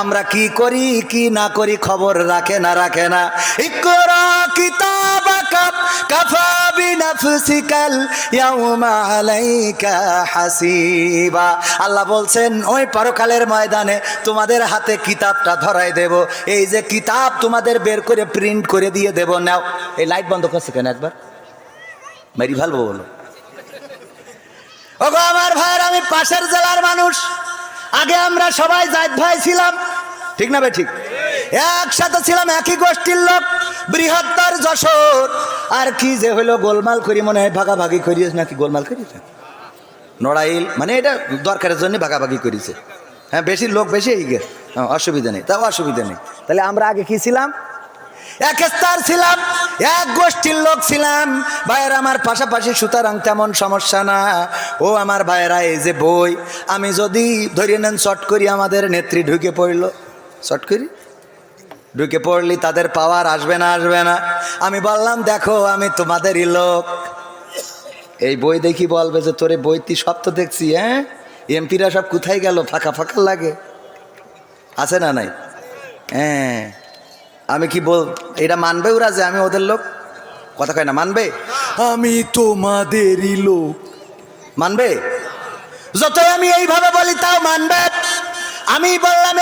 আমরা কি করি কি না করি খবর রাখে না। ইকরা কিতাবাকা কাফা বিনাফসিকাল ইয়াউমা আলাইকা হাসিবা। আল্লাহ বলছেন ওই পরকালের ময়দানে তোমাদের হাতে কিতাবটা ধরাই দেব। এই যে কিতাব তোমাদের বের করে প্রিন্ট করে দিয়ে দেব। নাও। এই লাইট বন্ধ করছে কেন একবার? মেরি ভালবো বলো। ওগো আমার ভাইয়ের, আমি পাশের জেলার মানুষ। আগে আমরা সবাই জায়েদ ভাই ছিলাম, ঠিক না ভাই? ঠিক, একসাথে ছিলাম, একই গোষ্ঠীর লোক, বৃহত্তর যশোর। আর কি যে হলো গোলমাল করি, মনে হয় ভাগাভাগি করিস নাকি গোলমাল করিস নড়াইল, মানে এটা দরকারের জন্য ভাগাভাগি করেছে। হ্যাঁ, বেশি লোক বেশি এই গে, অসুবিধা নেই, তাও অসুবিধা নেই। তাহলে আমরা আগে কি ছিলাম? এক স্তর ছিলাম, এক গোষ্ঠীর লোক ছিলাম ভাইয়েরা আমার পাশাপাশি, সুতরাং তেমন সমস্যা না। ও আমার ভাইয়েরা, এই যে বই, আমি যদি ধরে নেন শর্ট করি, আমাদের নেত্রী ঢুকে পড়ল, শর্ট করি ঢুকে পড়লি, তাদের পাওয়ার আসবে না? আমি বললাম দেখো আমি তোমাদেরই লোক, এই বই দেখি বলবে যে তোরে বইটি সব তো দেখছি, হ্যাঁ এমপিরা সব কোথায় গেল, ফাঁকা ফাঁকা লাগে, আছে না নাই? হ্যাঁ, আমি কি বল, এটা মানবে ওরা যে আমি ওদের লোক? কথা কয় না, মানবে? আমি তোমাদেরই লোক, মানবে? যতই আমি এইভাবে বলি তাও মানবে? আমি বললাম